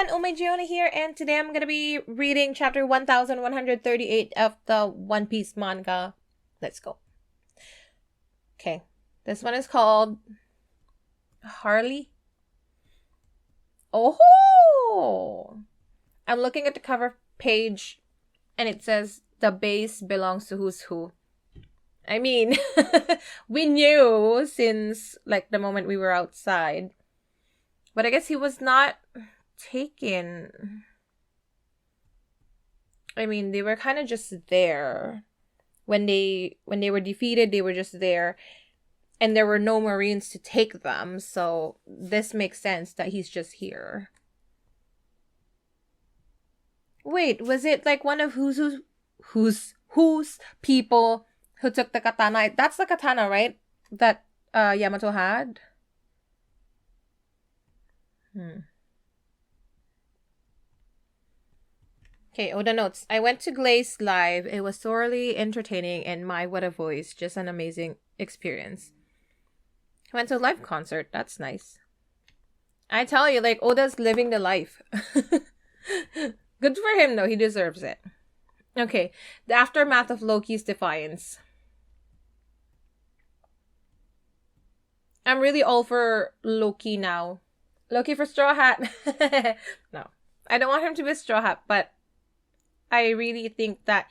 everyone, Umejiona here, and today I'm gonna be reading chapter 1138 of the One Piece manga. Let's go. Okay, this one is called Harley. Oh! I'm looking at the cover page, and it says, the base belongs to who's who. I mean, we knew since, like, the moment we were outside. But I guess he was not taken. I mean, they were kind of just there. When they were defeated, they were just there. And there were no Marines to take them. So this makes sense that he's just here. Wait, was it like one of whose people who took the katana? That's the katana, right? That Yamato had? Okay, Oda notes. I went to Glaze Live. It was thoroughly entertaining, and my, what a voice. Just an amazing experience. I went to a live concert. That's nice. I tell you, like, Oda's living the life. Good for him, though. He deserves it. Okay, the aftermath of Loki's defiance. I'm really all for Loki now. Loki for Straw Hat. No, I don't want him to be a Straw Hat, but I really think that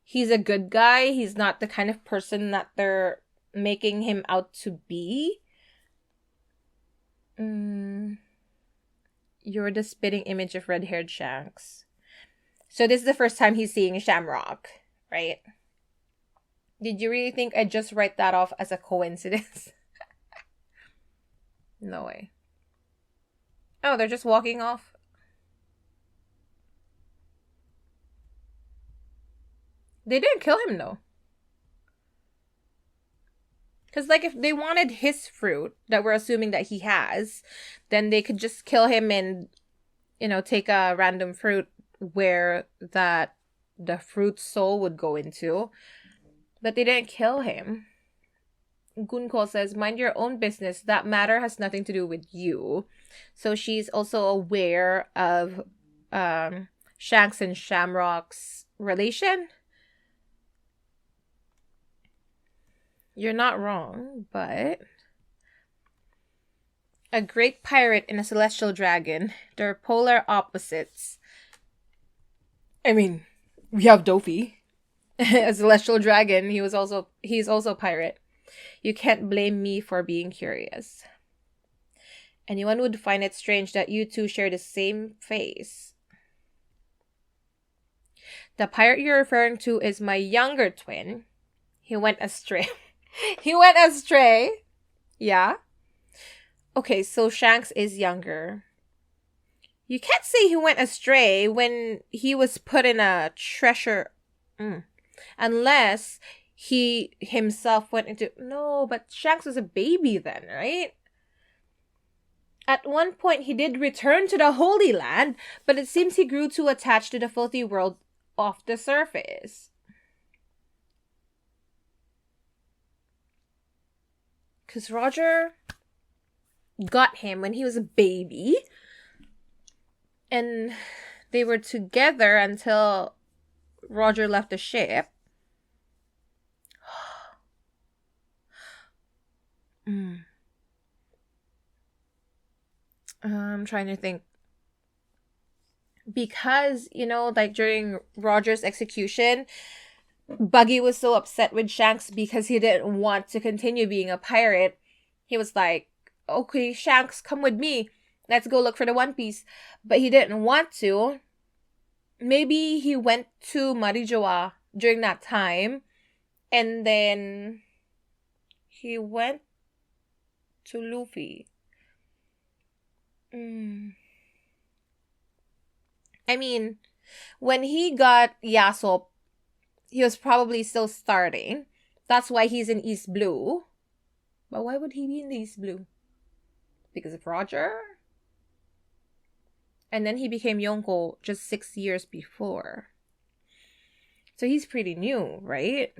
he's a good guy. He's not the kind of person that they're making him out to be. You're the spitting image of red-haired Shanks. So this is the first time he's seeing Shamrock, right? Did you really think I'd just write that off as a coincidence? No way. Oh, they're just walking off? They didn't kill him, though. Because, like, if they wanted his fruit, that we're assuming that he has, then they could just kill him and, you know, take a random fruit where that the fruit's soul would go into. But they didn't kill him. Gunko says, mind your own business. That matter has nothing to do with you. So she's also aware of Shanks and Shamrock's relation. You're not wrong, but a great pirate and a celestial dragon, they're polar opposites. I mean, we have Dofi, a celestial dragon. He's also a pirate. You can't blame me for being curious. Anyone would find it strange that you two share the same face. The pirate you're referring to is my younger twin. He went astray. He went astray. Yeah. Okay, so Shanks is younger. You can't say he went astray when he was put in a treasure. Unless he himself went into... No, but Shanks was a baby then, right? At one point, he did return to the Holy Land, but it seems he grew too attached to the filthy world off the surface. Because Roger got him when he was a baby. And they were together until Roger left the ship. I'm trying to think. Because, you know, like during Roger's execution, Buggy was so upset with Shanks because he didn't want to continue being a pirate. He was like, okay, Shanks, come with me. Let's go look for the One Piece. But he didn't want to. Maybe he went to Marijoa during that time. And then he went to Luffy. I mean, when he got Yasop, he was probably still starting. That's why he's in East Blue. But why would he be in East Blue? Because of Roger? And then he became Yonko just 6 years before. So he's pretty new, right?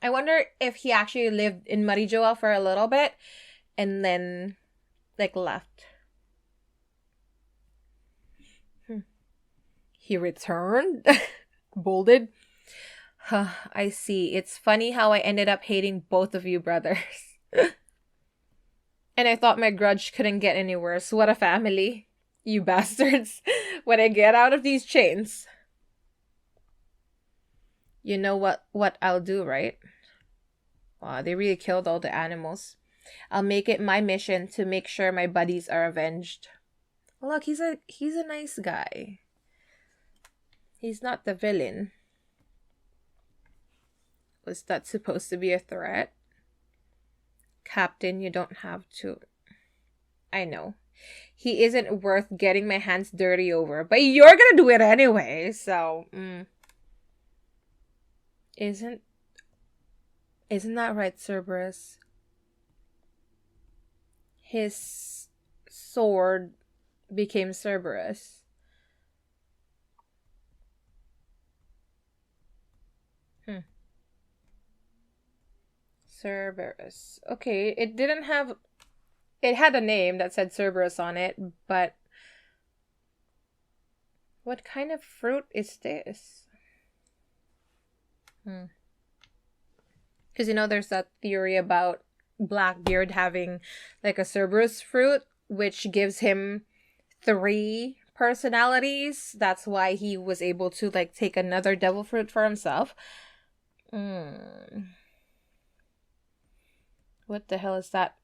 I wonder if he actually lived in Marijoa for a little bit and then, like, left. Hmm. He returned? Bolded. Huh, I see. It's funny how I ended up hating both of you brothers. And I thought my grudge couldn't get any worse. What a family. You bastards. When I get out of these chains. You know what I'll do, right? Wow, they really killed all the animals. I'll make it my mission to make sure my buddies are avenged. Look, he's a nice guy. He's not the villain. Was that supposed to be a threat? Captain, you don't have to. I know. He isn't worth getting my hands dirty over, but you're gonna do it anyway, so... Isn't that right, Cerberus? His sword became Cerberus. Cerberus. Okay, it didn't have... It had a name that said Cerberus on it, but... What kind of fruit is this? Because, there's that theory about Blackbeard having, like, a Cerberus fruit, which gives him 3 personalities. That's why he was able to, like, take another devil fruit for himself. What the hell is that?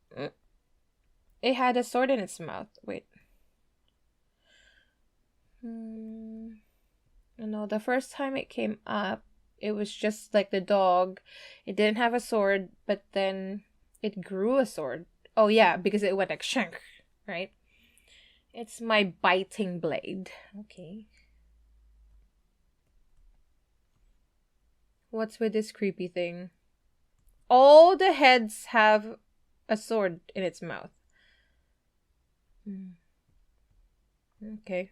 It had a sword in its mouth. Wait. No, the first time it came up, it was just like the dog. It didn't have a sword, but then it grew a sword. Oh yeah, because it went like shank, right? It's my biting blade. Okay. What's with this creepy thing? All the heads have a sword in its mouth. Okay.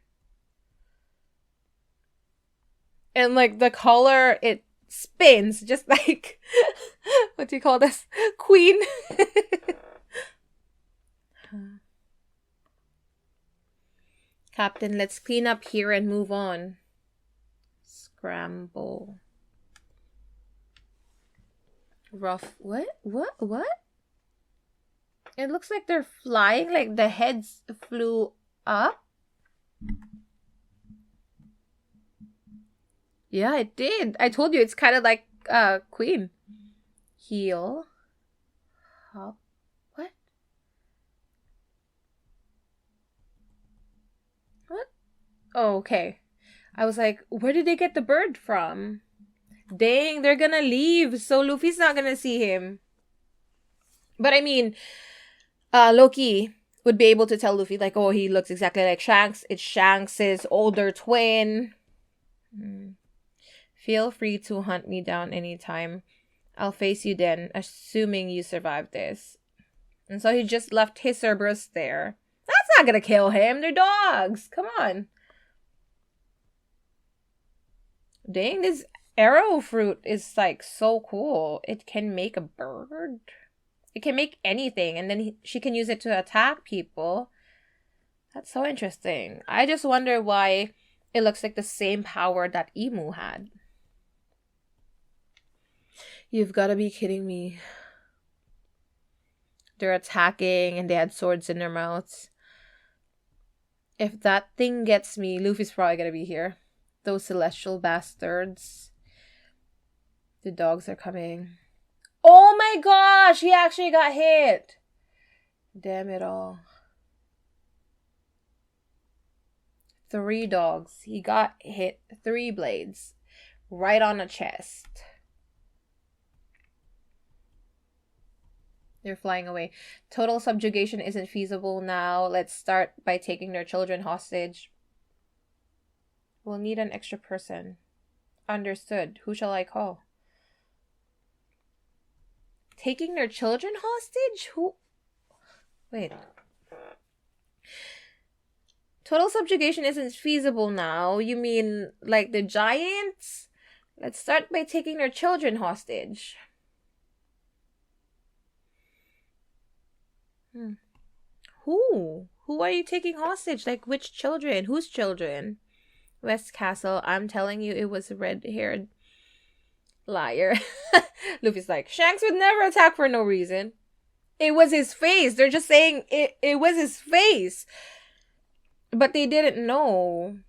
And like the color, it spins just like what do you call this? Queen. Captain, let's clean up here and move on. Scramble. Rough. What? It looks like they're flying, like the heads flew up. Yeah, it did. I told you it's kind of like Queen. Heel. Hop. What? What? Oh, okay. I was like, where did they get the bird from? Dang, they're gonna leave, so Luffy's not gonna see him. But I mean, Loki would be able to tell Luffy, like, oh, he looks exactly like Shanks. It's Shanks' older twin. Feel free to hunt me down anytime. I'll face you then, assuming you survive this. And so he just left his Cerberus there. That's not gonna kill him. They're dogs. Come on. Dang, this arrow fruit is like so cool. It can make a bird. It can make anything, and then she can use it to attack people. That's so interesting. I just wonder why it looks like the same power that Emu had. You've got to be kidding me. They're attacking and they had swords in their mouths. If that thing gets me, Luffy's probably going to be here. Those celestial bastards. The dogs are coming. Oh my gosh! He actually got hit! Damn it all. 3 dogs. He got hit 3 blades. Right on the chest. They're flying away. Total subjugation isn't feasible now. Let's start by taking their children hostage. We'll need an extra person. Understood. Who shall I call? Taking their children hostage? Who? Wait. Total subjugation isn't feasible now. You mean like the giants? Let's start by taking their children hostage. Who? Who are you taking hostage? Like, which children? Whose children? West Castle, I'm telling you, it was a red-haired liar. Luffy's like, Shanks would never attack for no reason. It was his face. They're just saying it was his face. But they didn't know.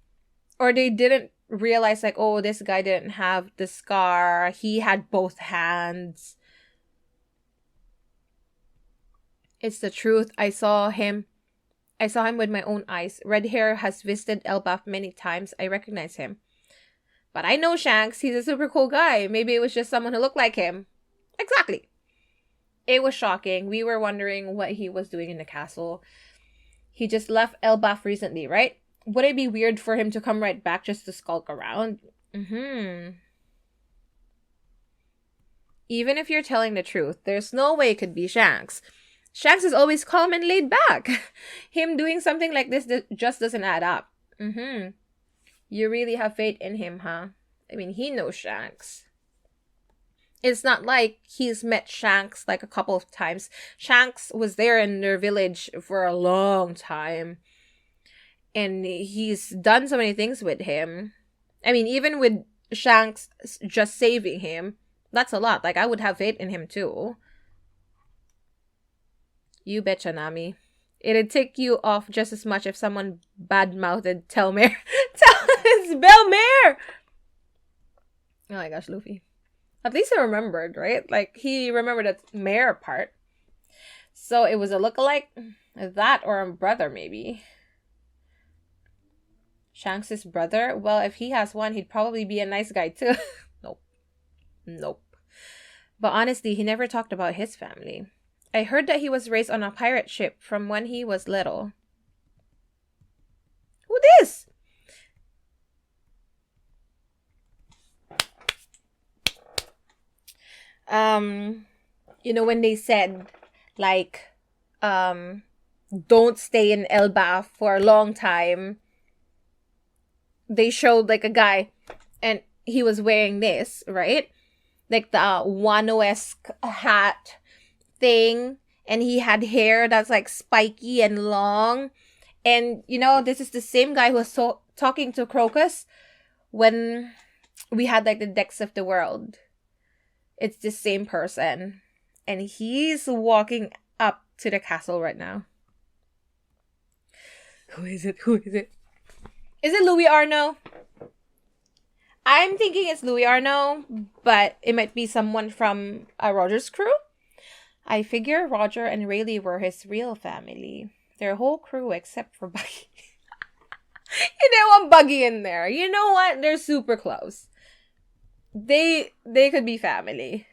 Or they didn't realize, like, oh, this guy didn't have the scar. He had both hands. It's the truth. I saw him with my own eyes. Red hair has visited Elbaf many times. I recognize him. But I know Shanks. He's a super cool guy. Maybe it was just someone who looked like him. Exactly. It was shocking. We were wondering what he was doing in the castle. He just left Elbaf recently, right? Would it be weird for him to come right back just to skulk around? Even if you're telling the truth, there's no way it could be Shanks. Shanks is always calm and laid back. Him doing something like this just doesn't add up. You really have faith in him, huh? I mean, he knows Shanks. It's not like he's met Shanks like a couple of times. Shanks was there in their village for a long time. And he's done so many things with him. I mean, even with Shanks just saving him, that's a lot. Like, I would have faith in him too. You betcha, Nami. It'd tick you off just as much if someone bad-mouthed Telmare. It's Belmare! Oh my gosh, Luffy. At least he remembered, right? Like, he remembered that mare part. So it was a look-alike? That or a brother, maybe. Shanks' brother? Well, if he has one, he'd probably be a nice guy too. Nope. But honestly, he never talked about his family. I heard that he was raised on a pirate ship from when he was little. Who this? You know, when they said, like, don't stay in Elbaf for a long time, they showed, like, a guy, and he was wearing this, right? Like, the Wano-esque hat thing, and he had hair that's, like, spiky and long, and, you know, this is the same guy who was talking to Crocus when we had, like, the decks of the world. It's the same person. And he's walking up to the castle right now. Who is it? Is it Louis Arno? I'm thinking it's Louis Arno, but it might be someone from Roger's crew. I figure Roger and Rayleigh were his real family. Their whole crew except for Buggy. You didn't want Buggy in there. You know what? They're super close. They could be family.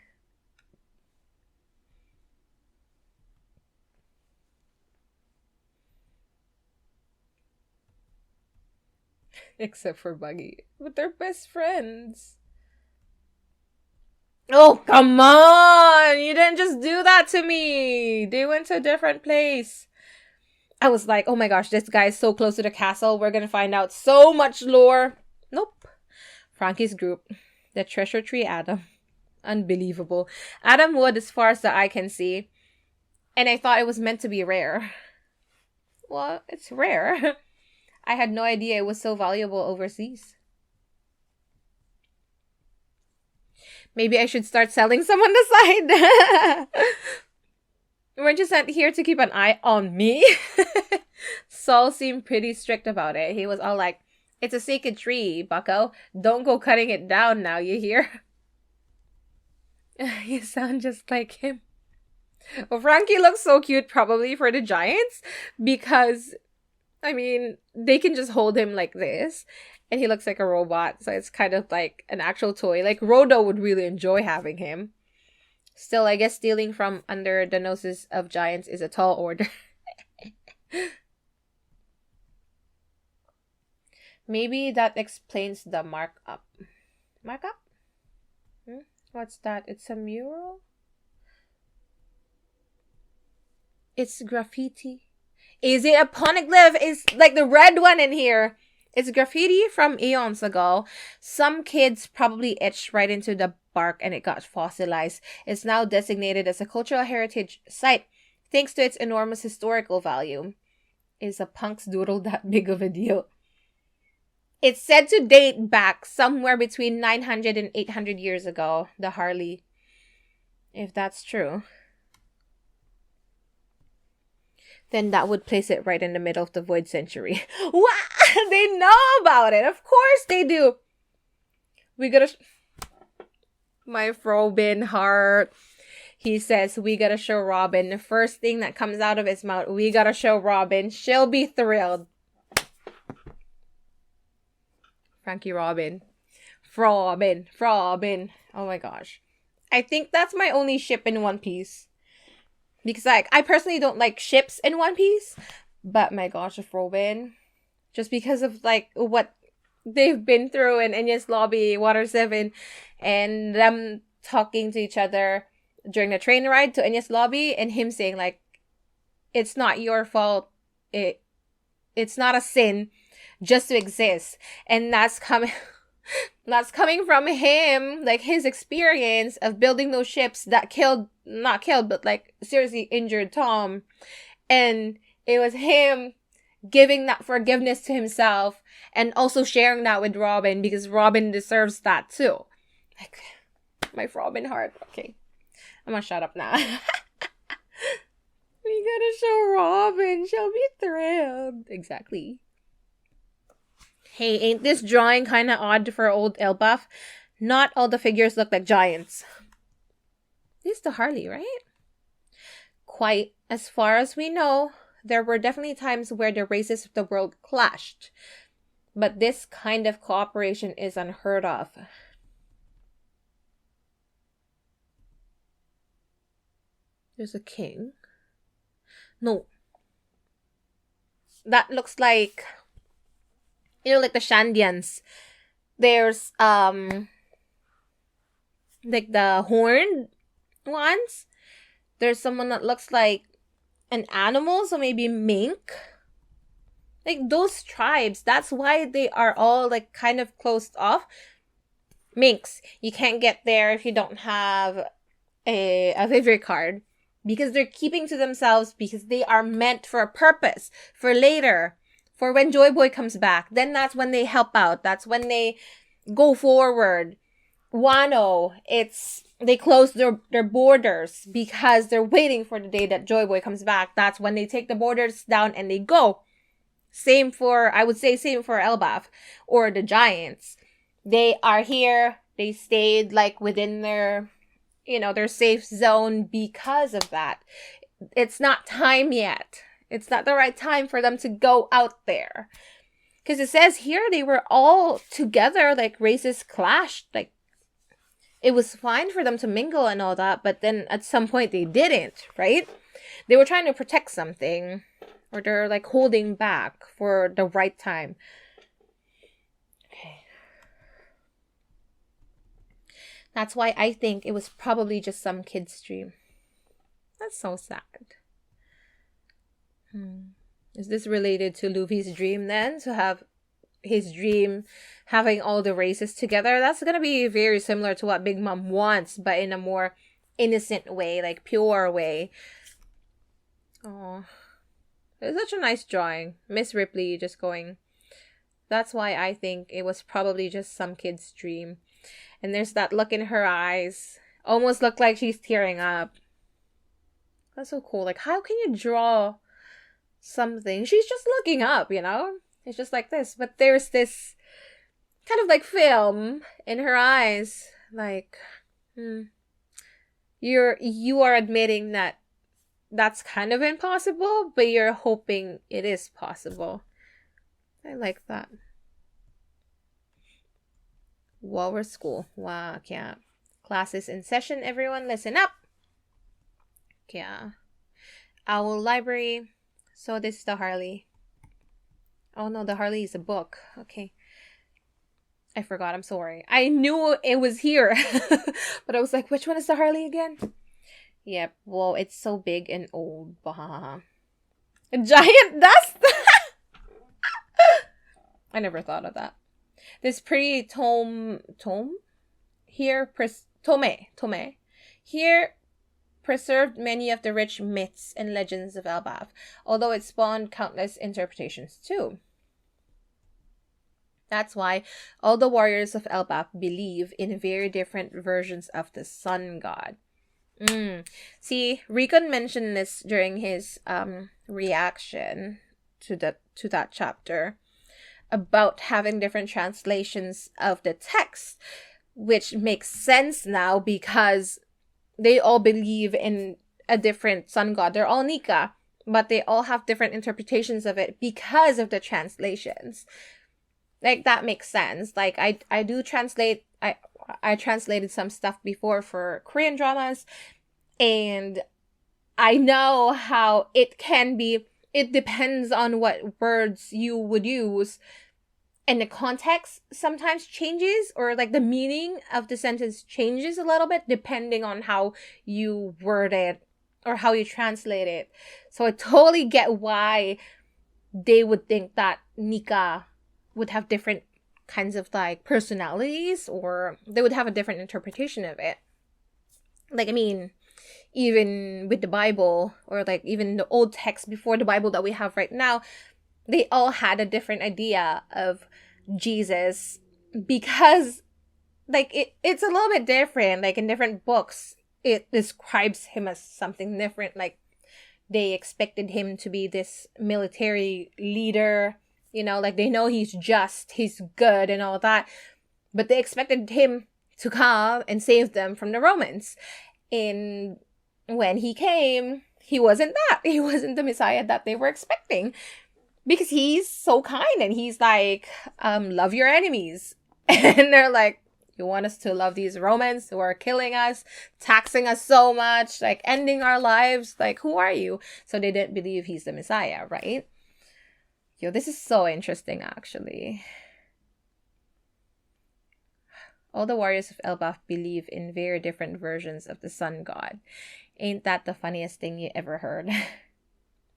Except for Buggy. But they're best friends. Oh, come on! You didn't just do that to me! They went to a different place. I was like, oh my gosh, this guy is so close to the castle. We're gonna find out so much lore. Nope. Frankie's group. The treasure tree Adam. Unbelievable. Adam Wood as far as the eye can see. And I thought it was meant to be rare. Well, it's rare. I had no idea it was so valuable overseas. Maybe I should start selling some on the side. Weren't you sent here to keep an eye on me? Saul seemed pretty strict about it. He was all like, it's a sacred tree, bucko. Don't go cutting it down now, you hear? You sound just like him. Well, Frankie looks so cute probably for the Giants because, I mean, they can just hold him like this and he looks like a robot. So it's kind of like an actual toy. Like Rodo would really enjoy having him. Still, I guess stealing from under the noses of Giants is a tall order. Maybe that explains the markup. Markup? What's that? It's a mural? It's graffiti. Is it a poneglyph? It's like the red one in here. It's graffiti from eons ago. Some kids probably etched right into the bark and it got fossilized. It's now designated as a cultural heritage site thanks to its enormous historical value. Is a punk's doodle that big of a deal? It's said to date back somewhere between 900 and 800 years ago, the Harley. If that's true, then that would place it right in the middle of the void century. What? They know about it. Of course they do. We gotta... My Robin heart. He says, we gotta show Robin. The first thing that comes out of his mouth, we gotta show Robin. She'll be thrilled. Frankie Robin. Frobin. Oh my gosh. I think that's my only ship in One Piece. Because, like, I personally don't like ships in One Piece. But, my gosh, if Robin... Just because of, like, what they've been through in Enies Lobby, Water 7, and them talking to each other during the train ride to Enies Lobby, and him saying, like, it's not your fault. It's not a sin just to exist. And that's coming... That's coming from him, like his experience of building those ships that not killed, but like seriously injured Tom. And it was him giving that forgiveness to himself and also sharing that with Robin because Robin deserves that too. Like, my Robin heart. Okay, I'm gonna shut up now. We gotta show Robin. She'll be thrilled. Exactly. Hey, ain't this drawing kind of odd for old Elbaf? Not all the figures look like giants. This is the Harley, right? Quite as far as we know, there were definitely times where the races of the world clashed. But this kind of cooperation is unheard of. There's a king. No. That looks like... You know, like the Shandians. There's, like the horned ones. There's someone that looks like an animal, so maybe mink. Like, those tribes, that's why they are all, like, kind of closed off. Minks, you can't get there if you don't have a Vivre card. Because they're keeping to themselves because they are meant for a purpose. For later. For when Joy Boy comes back, then that's when they help out. That's when they go forward. Wano, they close their borders because they're waiting for the day that Joy Boy comes back. That's when they take the borders down and they go. Same for Elbaf or the Giants. They are here. They stayed like within their safe zone because of that. It's not time yet. It's not the right time for them to go out there. Because it says here they were all together, like races clashed. Like, it was fine for them to mingle and all that, but then at some point they didn't, right? They were trying to protect something. Or they're like holding back for the right time. Okay. That's why I think it was probably just some kid's dream. That's so sad. Is this related to Luffy's dream then? To have his dream having all the races together? That's going to be very similar to what Big Mom wants, but in a more innocent way, like pure way. Oh, it's such a nice drawing. Miss Ripley just going. That's why I think it was probably just some kid's dream. And there's that look in her eyes. Almost look like she's tearing up. That's so cool. Like, how can you draw something? She's just looking up, It's just like this. But there's this kind of like film in her eyes. Like, you are admitting that that's kind of impossible, but you're hoping it is possible. I like that. Walrus School. Wow, yeah. Classes in session, everyone listen up. Yeah. Owl Library. So this is the Harley. Oh no, the Harley is a book. Okay. I forgot, I'm sorry. I knew it was here. But I was like, which one is the Harley again? Yep, well, it's so big and old. A giant dust? I never thought of that. This pretty tome? Here, tome. Here, preserved many of the rich myths and legends of Elbaf, although it spawned countless interpretations too. That's why all the warriors of Elbaf believe in very different versions of the sun god. See, Recon mentioned this during his reaction to that chapter about having different translations of the text, which makes sense now because they all believe in a different sun god. They're all Nika, but they all have different interpretations of it because of the translations. Like, that makes sense. Like, I do translate, I translated some stuff before for Korean dramas, and I know how it can be, it depends on what words you would use, and the context sometimes changes, or like the meaning of the sentence changes a little bit depending on how you word it or how you translate it. So I totally get why they would think that Nika would have different kinds of like personalities, or they would have a different interpretation of it. Like, I mean, even with the Bible, or like even the old text before the Bible that we have right now, they all had a different idea of Jesus, because like it's a little bit different. Like, in different books, it describes him as something different. Like, they expected him to be this military leader, you know, like they know he's just, he's good and all that, but they expected him to come and save them from the Romans. And when he came, he wasn't that. He wasn't the Messiah that they were expecting, because he's so kind and he's like, love your enemies. And they're like, you want us to love these Romans who are killing us, taxing us so much, like ending our lives? Like, who are you? So they didn't believe he's the Messiah, right? Yo, this is so interesting, actually. All the warriors of Elbaf believe in very different versions of the sun god. Ain't that the funniest thing you ever heard?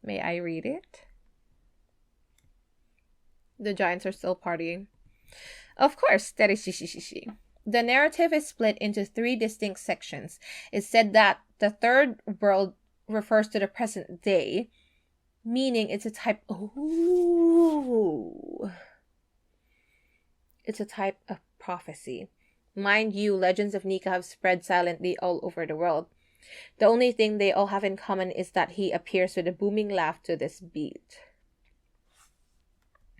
May I read it? The giants are still partying. Of course, that is shi. The narrative is split into 3 distinct sections. It's said that the third world refers to the present day, meaning it's a type... Ooh. It's a type of prophecy. Mind you, legends of Nika have spread silently all over the world. The only thing they all have in common is that he appears with a booming laugh to this beat.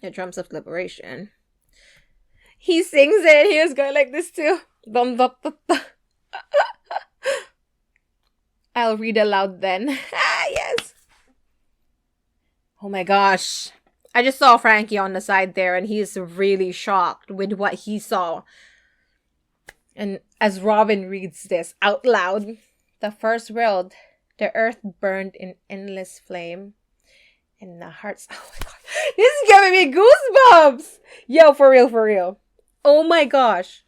The drums of liberation. He sings it. He was going like this too. I'll read aloud then. Yes. Oh my gosh. I just saw Frankie on the side there, and he's really shocked with what he saw. And as Robin reads this out loud, the first world, the earth burned in endless flame, and the hearts... Oh my god. This is giving me goosebumps! Yo, for real. Oh my gosh.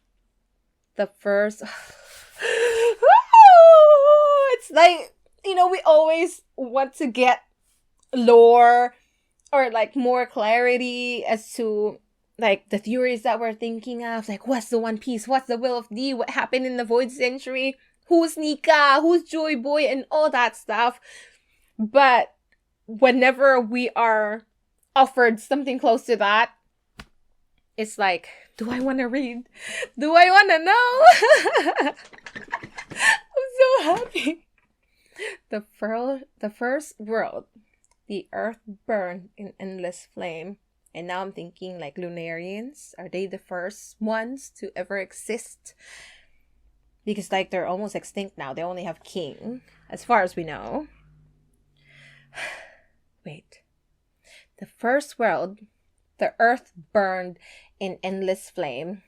The first... It's like, you know, we always want to get lore or like more clarity as to like the theories that we're thinking of. Like, what's the One Piece? What's the Will of D? What happened in the Void Century? Who's Nika? Who's Joy Boy? And all that stuff. But whenever we are offered something close to that, it's like, do I want to read? Do I want to know? I'm so happy. The first world, the earth burned in endless flame. And now I'm thinking, like, Lunarians, are they the first ones to ever exist? Because, like, they're almost extinct now. They only have king, as far as we know. Wait. The first world, the earth burned in endless flame.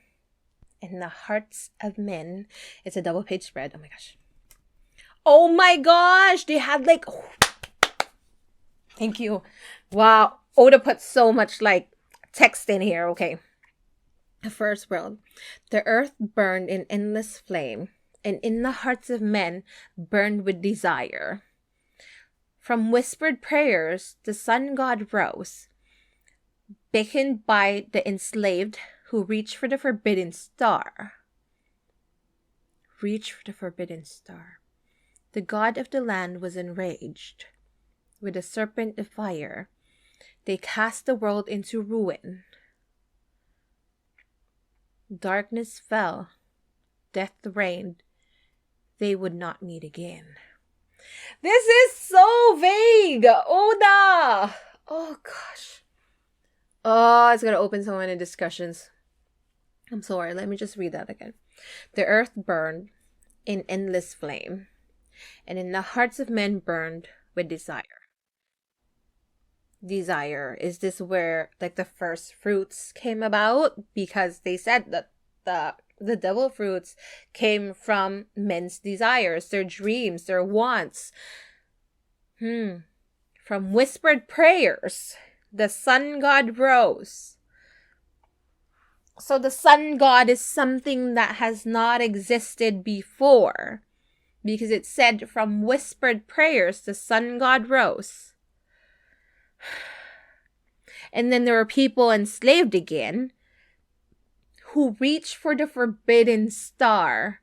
In the hearts of men. It's a double-page spread. Oh my gosh. Oh my gosh! They had, like... Oh. Thank you. Wow. Oda put so much, like, text in here. Okay. The first world. The earth burned in endless flame, and in the hearts of men burned with desire. From whispered prayers, the sun god rose, beckoned by the enslaved who reached for the forbidden star. Reach for the forbidden star. The god of the land was enraged. With a serpent of fire, they cast the world into ruin. Darkness fell, death reigned. They would not meet again. This is so vague! Oda! Oh, gosh. Oh, it's going to open so many discussions. I'm sorry, let me just read that again. The earth burned in endless flame, and in the hearts of men burned with desire. Desire, is this where like the first fruits came about? Because they said that the devil fruits came from men's desires, their dreams, their wants. From whispered prayers, the sun god rose. So the sun god is something that has not existed before, because it said from whispered prayers the sun god rose. And then there were people enslaved again who reached for the forbidden star.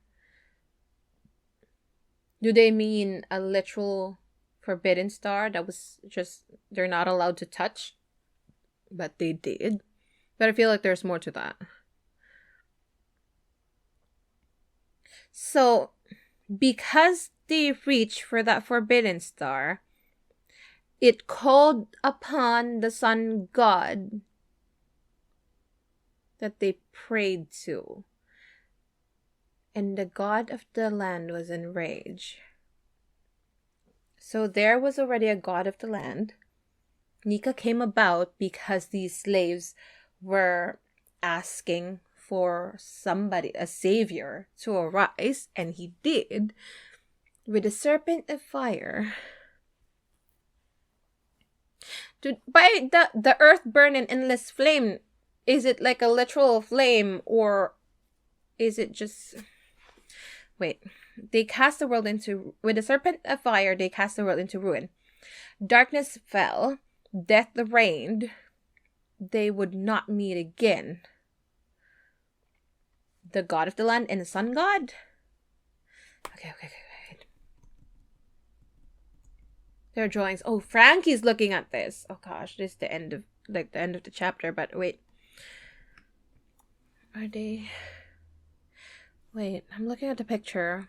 Do they mean a literal forbidden star that was just they're not allowed to touch? But they did. But I feel like there's more to that. So, because they reached for that forbidden star, it called upon the sun god that they prayed to. And the god of the land was enraged. So there was already a god of the land. Nika came about because these slaves were asking for somebody, a savior, to arise, and he did, with a serpent of fire. By the earth burn in endless flame, is it like a literal flame, or is it just... Wait. They cast the world into... With a serpent of fire, they cast the world into ruin. Darkness fell. Death reigned. They would not meet again. The god of the land and the sun god? Okay. There are drawings. Oh, Frankie's looking at this. Oh gosh, this is the end of the chapter, but wait. Are they... Wait, I'm looking at the picture.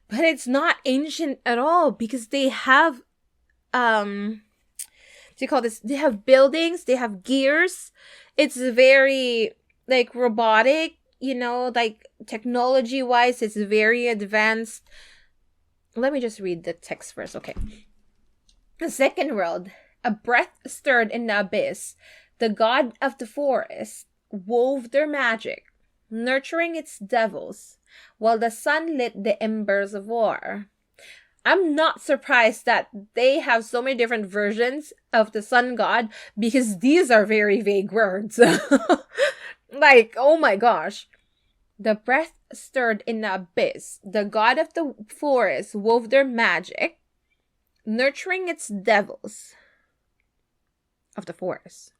But it's not ancient at all, because they have what do you call this? They have buildings, they have gears. It's very like robotic, like technology wise, it's very advanced. Let me just read the text first, okay. The second world, a breath stirred in the abyss. The god of the forest wove their magic, nurturing its devils, while the sun lit the embers of war. I'm not surprised that they have so many different versions of the sun god, because these are very vague words. Like, oh my gosh. The breath stirred in the abyss. The god of the forest wove their magic, nurturing its devils of the forest.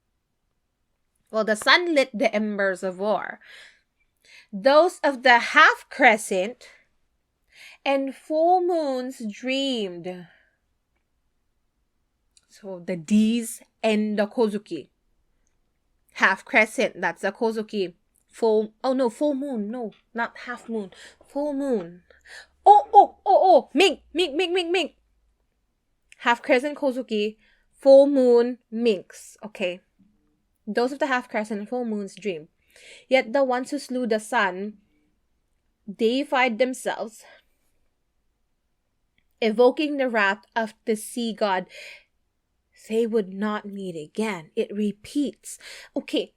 Well, the sun lit the embers of war. Those of the half crescent and full moons dreamed. So the D's and the Kozuki. Half crescent, that's the Kozuki. Full moon. No, not half moon. Full moon. Oh. Mink. Half crescent Kozuki, full moon minks. Okay. Those of the half crescent and full moons dreamed. Yet the ones who slew the sun deified themselves, evoking the wrath of the sea god. They would not meet again. It repeats. Okay,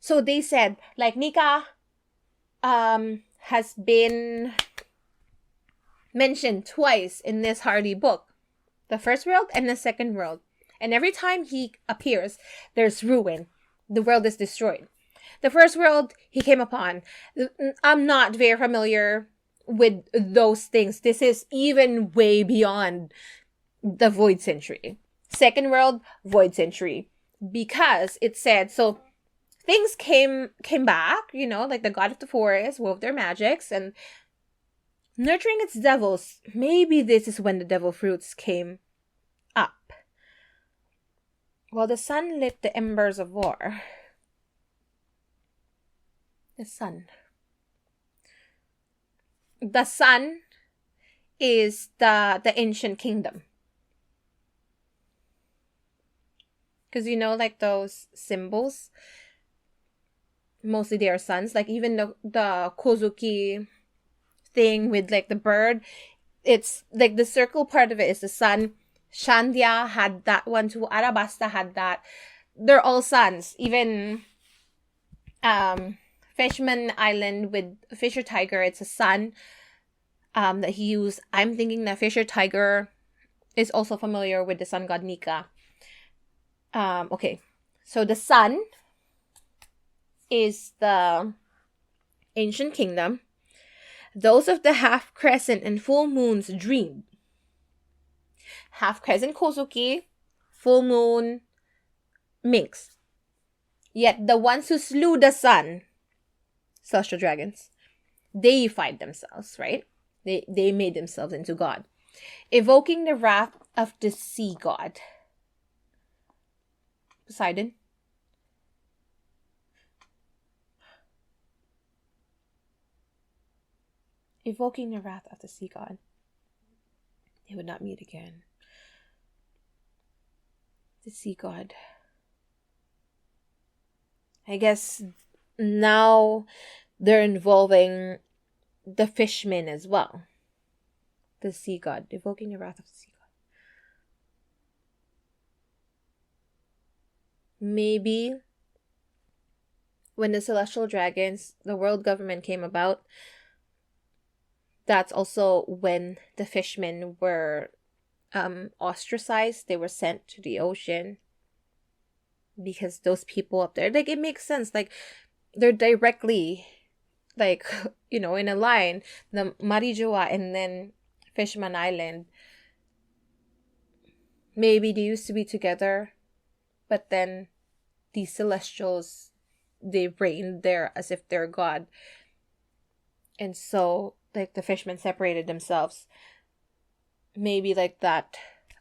so they said, like Nika has been mentioned twice in this Hardy book. The first world and the second world. And every time he appears, there's ruin. The world is destroyed. The first world he came upon, I'm not very familiar with those things. This is even way beyond the Void Century. Second world, Void Century. Because it said, so things came back, you know, like the god of the forest wove their magics and nurturing its devils. Maybe this is when the devil fruits came up. While the sun lit the embers of war. The sun. The sun is the ancient kingdom. Because you know, like those symbols, mostly they are suns. Like even the Kozuki thing with like the bird, it's like the circle part of it is the sun. Shandia had that one too. Arabasta had that. They're all suns. Even Fishman Island with Fisher Tiger, it's a sun that he used. I'm thinking that Fisher Tiger is also familiar with the sun god Nika. Okay. So the sun is the ancient kingdom. Those of the half crescent and full moons dreamed. Half crescent Kozuki, full moon Minx. Yet the ones who slew the sun, celestial dragons, deified themselves, right? They made themselves into God, evoking the wrath of the sea god. Poseidon. Evoking the wrath of the sea god. They would not meet again. The sea god. I guess now they're involving the fishmen as well. The sea god. Evoking the wrath of the sea god. Maybe when the celestial dragons, the world government came about, that's also when the fishmen were ostracized. They were sent to the ocean because those people up there, like, it makes sense. Like, they're directly, like, you know, in a line. The Marijua and then Fishman Island. Maybe they used to be together, but then these celestials, they reigned there as if they're God. And so, like, the fishmen separated themselves. Maybe like that,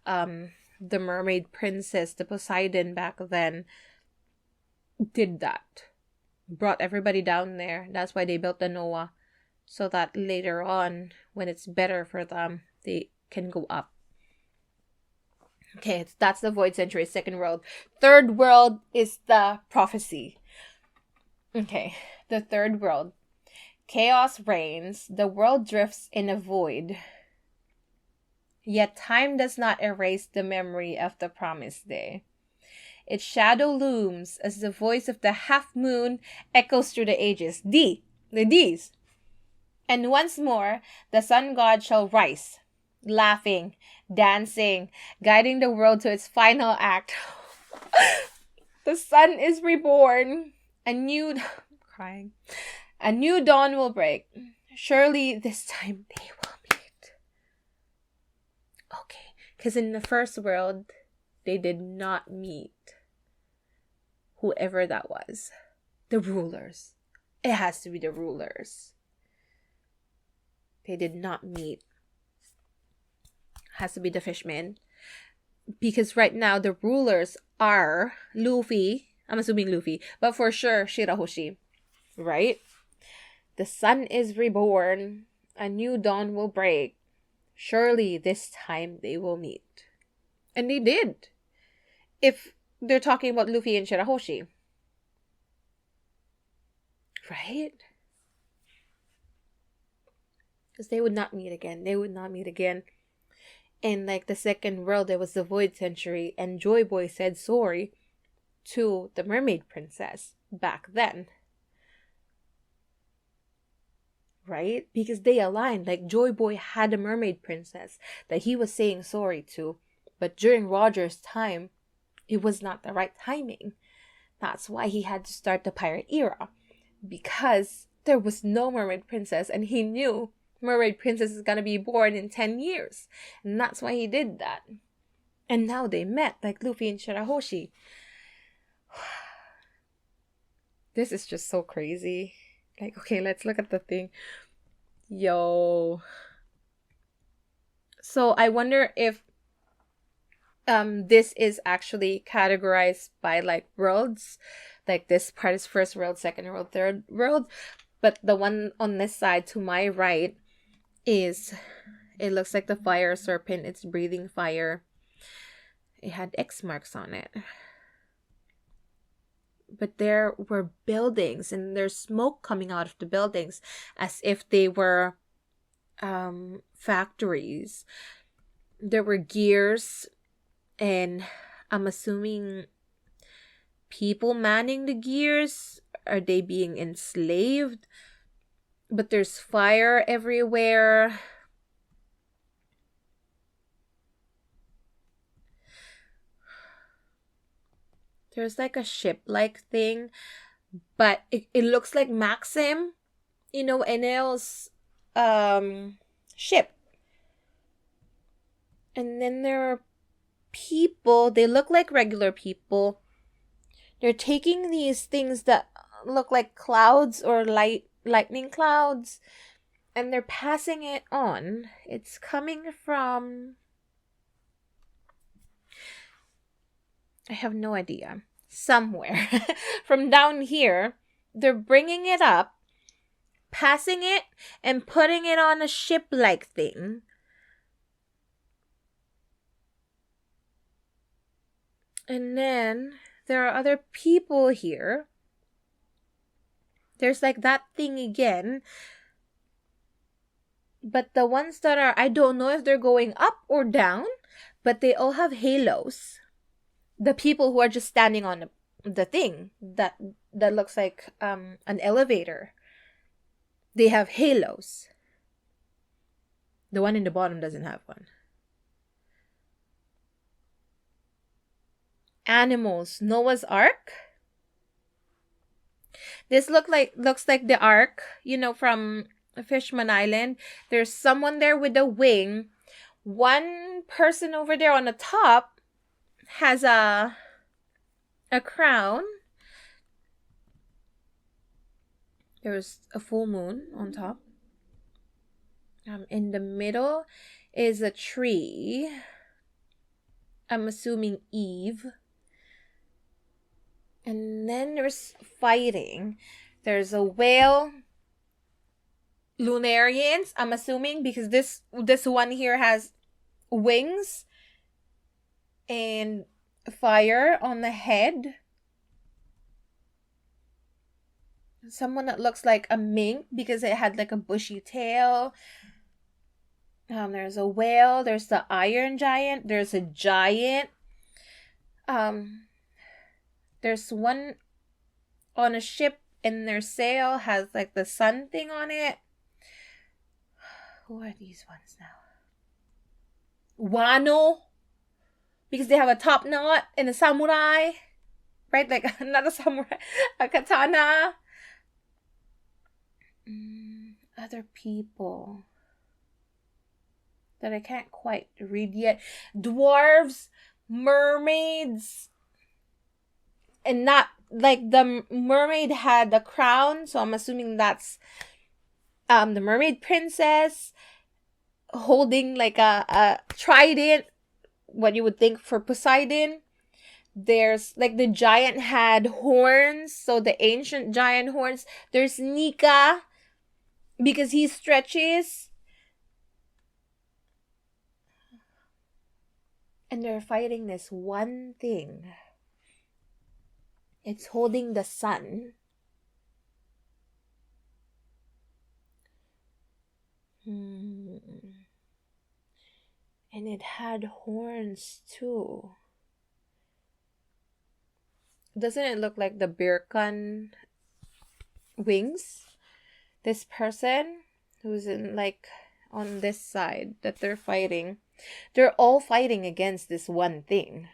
the mermaid princess, the Poseidon back then, did that. Brought everybody down there. That's why they built the Noah. So that later on, when it's better for them, they can go up. Okay, that's the Void Century, second world. Third world is the prophecy. Okay, the third world. Chaos reigns, the world drifts in a void. Yet time does not erase the memory of the promised day. Its shadow looms as the voice of the half moon echoes through the ages. The D's. And once more, the sun god shall rise, laughing, dancing, guiding the world to its final act. The sun is reborn. A new dawn will break. Surely this time they will meet. Okay, because in the first world, they did not meet whoever that was. The rulers. It has to be the rulers. They did not meet. Has to be the fishmen. Because right now, the rulers are Luffy. I'm assuming Luffy. But for sure, Shirahoshi. Right? The sun is reborn. A new dawn will break. Surely this time they will meet. And they did. If they're talking about Luffy and Shirahoshi. Right? Because they would not meet again. They would not meet again. In like the second world, there was the Void Century. And Joy Boy said sorry to the Mermaid Princess back then. Right? Because they aligned. Like, Joy Boy had a mermaid princess that he was saying sorry to. But during Roger's time, it was not the right timing. That's why he had to start the pirate era. Because there was no mermaid princess. And he knew mermaid princess is going to be born in 10 years. And that's why he did that. And now they met, like Luffy and Shirahoshi. This is just so crazy. Like, okay, let's look at the thing. Yo. So I wonder if this is actually categorized by like worlds. Like this part is first world, second world, third world. But the one on this side to my right is, it looks like the fire serpent. It's breathing fire. It had X marks on it. But there were buildings and there's smoke coming out of the buildings as if they were factories. There were gears, and I'm assuming people manning the gears. Are they being enslaved? But there's fire everywhere. There's like a ship-like thing, but it looks like Maxim, Enel's ship. And then there are people, they look like regular people. They're taking these things that look like clouds or lightning clouds, and they're passing it on. It's coming from, I have no idea, somewhere from down here. They're bringing it up, passing it, and putting it on a ship-like thing. And then there are other people here. There's like that thing again. But the ones that are, I don't know if they're going up or down, but they all have halos. The people who are just standing on the thing that looks like an elevator, they have halos. The one in the bottom doesn't have one. Animals. Noah's Ark. This looks like the Ark, from Fishman Island. There's someone there with a wing. One person over there on the top has a crown. There's a full moon on top. In the middle is a tree. I'm assuming Eve. And then there's fighting. There's a whale. Lunarians, I'm assuming, because this one here has wings and fire on the head. Someone that looks like a mink because it had like a bushy tail. There's a whale. There's the iron giant. There's a giant. There's one on a ship and their sail has like the sun thing on it. Who are these ones now? Wano. Because they have a top knot and a samurai. Right? Like, not a samurai. A katana. Other people that I can't quite read yet. Dwarves. Mermaids. And not, like, the mermaid had a crown. So I'm assuming that's the mermaid princess holding like a trident, what you would think for Poseidon. There's like the giant had horns, so the ancient giant horns. There's Nika because he stretches. And they're fighting this one thing. It's holding the sun. And it had horns too. Doesn't it look like the Birkan wings? This person who's in like on this side that they're fighting. They're all fighting against this one thing.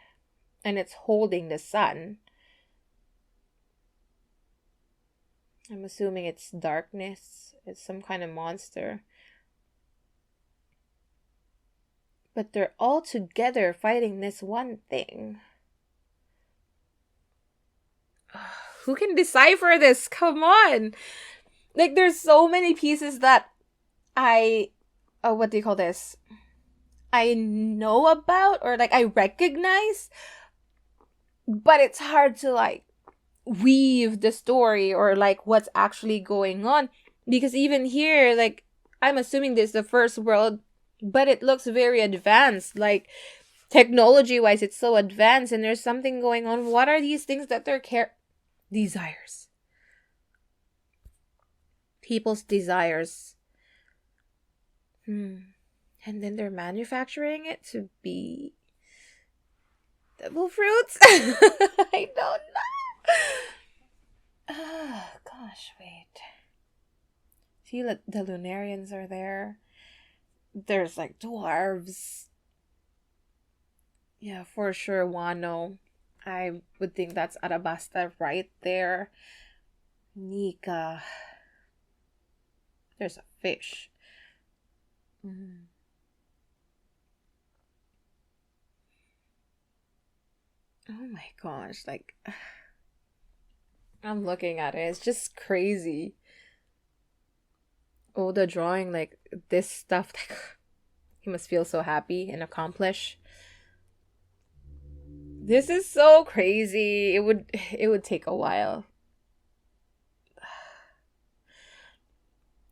And it's holding the sun. I'm assuming it's darkness. It's some kind of monster. But they're all together fighting this one thing. who can decipher this? Come on. Like, there's so many pieces that what do you call this? I know about, or like I recognize, but it's hard to like weave the story or like what's actually going on, because even here, like, I'm assuming this is the first world, but it looks very advanced, like technology wise it's so advanced, and there's something going on. What are these things that they're desires, people's desires, and then they're manufacturing it to be devil fruits. I don't know. Oh, gosh, wait. See, the Lunarians are there. There's like dwarves. Yeah, for sure, Wano. I would think that's Arabasta right there. Nika. There's a fish. Oh my gosh, like, I'm looking at it. It's just crazy. Oh, the drawing, like, this stuff, like, he must feel so happy and accomplished. This is so crazy. It would take a while.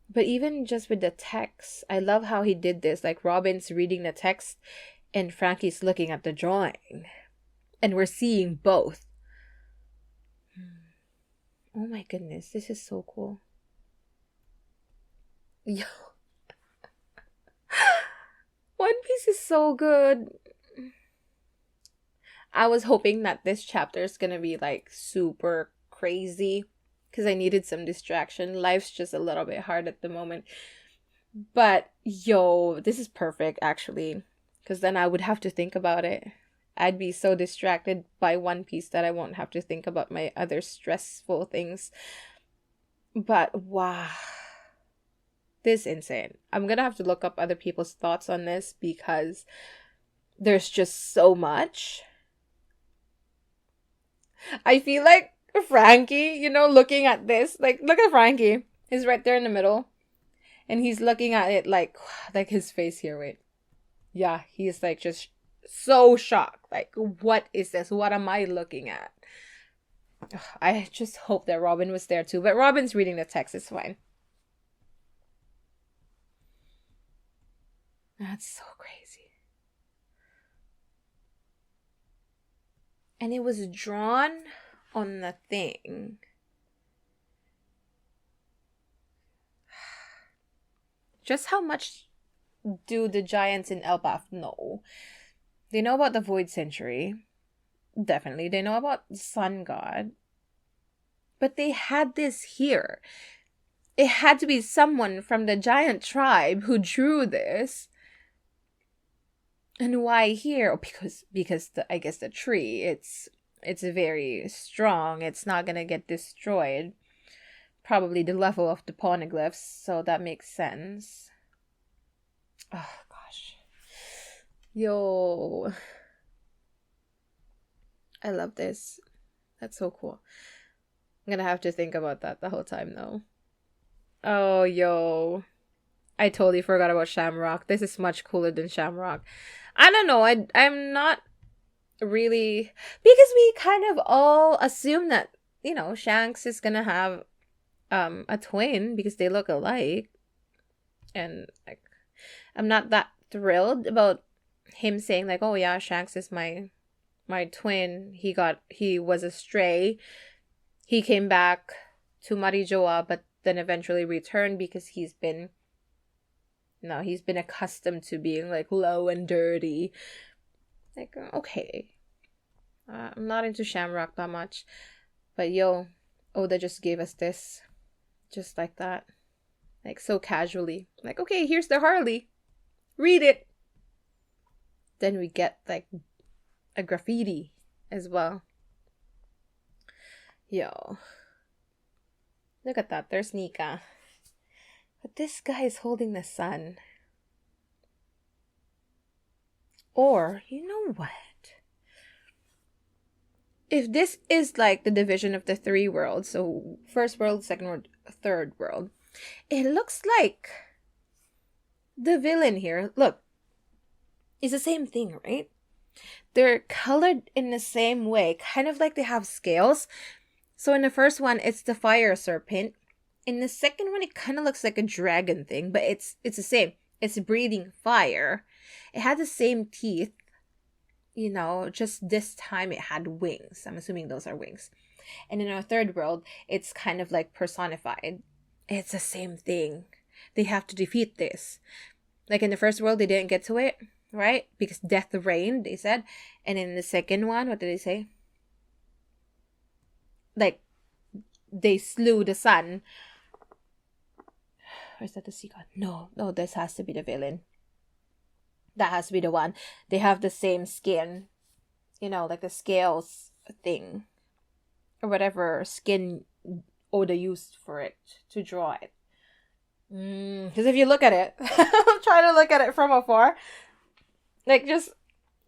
But even just with the text, I love how he did this. Like, Robin's reading the text and Frankie's looking at the drawing. And we're seeing both. Oh my goodness, this is so cool. Yo. One Piece is so good. I was hoping that this chapter is gonna be like super crazy, because I needed some distraction. Life's just a little bit hard at the moment. But yo, this is perfect actually, because then I would have to think about it. I'd be so distracted by One Piece that I won't have to think about my other stressful things. But wow. This is insane. I'm gonna have to look up other people's thoughts on this, because there's just so much. I feel like Frankie, looking at this, like, look at Frankie. He's right there in the middle. And he's looking at it like his face here, wait. Yeah, he's like just so shocked. Like, what is this? What am I looking at? Ugh, I just hope that Robin was there too. But Robin's reading the text, it's fine. That's so crazy. And it was drawn on the thing. Just how much do the giants in Elbaf know? They know about the Void Century. Definitely. They know about the Sun God. But they had this here. It had to be someone from the giant tribe who drew this. And why here? Oh, because I guess the tree, it's very strong. It's not gonna get destroyed. Probably the level of the poneglyphs, so that makes sense. Oh gosh. Yo. I love this. That's so cool. I'm gonna have to think about that the whole time though. Oh, yo. I totally forgot about Shamrock. This is much cooler than Shamrock. I don't know. I'm not really, because we kind of all assume that, Shanks is gonna have a twin because they look alike. And like, I'm not that thrilled about him saying like, oh yeah, Shanks is my twin. He was a stray. He came back to Marijoa, but then eventually returned because he's been accustomed to being like low and dirty. Like, okay. I'm not into Shamrock that much. But yo, Oda just gave us this. Just like that. Like, so casually. Like, okay, here's the Harley. Read it. Then we get like a graffiti as well. Yo. Look at that. There's Nika. But this guy is holding the sun. Or, you know what? if this is like the division of the three worlds, so first world, second world, third world, it looks like the villain here, look, is the same thing, right? They're colored in the same way, kind of like they have scales. So in the first one, it's the fire serpent. In the second one, it kind of looks like a dragon thing, but it's the same. It's breathing fire. It had the same teeth, just this time it had wings. I'm assuming those are wings. And in our third world, it's kind of like personified. It's the same thing. They have to defeat this. Like in the first world, they didn't get to it, right? Because death reigned, they said. And in the second one, what did they say? Like, they slew the sun. Or is that the sea god? No, this has to be the villain. That has to be the one. They have the same skin. Like the scales thing. Or whatever skin Oda used for it to draw it. Because if you look at it, I'm trying to look at it from afar. Like, just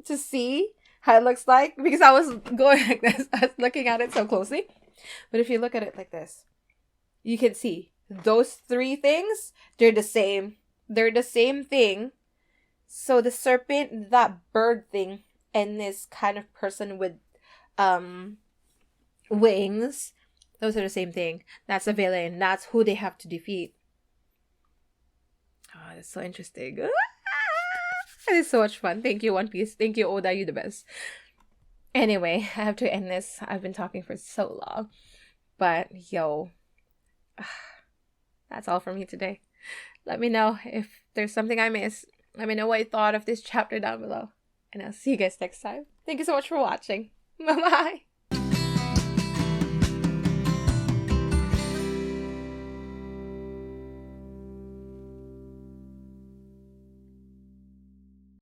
to see how it looks like. Because I was going like this. I was looking at it so closely. But if you look at it like this, you can see those three things, they're the same. They're the same thing. So the serpent, that bird thing, and this kind of person with wings, those are the same thing. That's a villain. That's who they have to defeat. Oh, that's so interesting. It is so much fun. Thank you, One Piece. Thank you, Oda. You're the best. Anyway, I have to end this. I've been talking for so long. But, that's all from me today. Let me know if there's something I missed. Let me know what you thought of this chapter down below. And I'll see you guys next time. Thank you so much for watching. Bye-bye.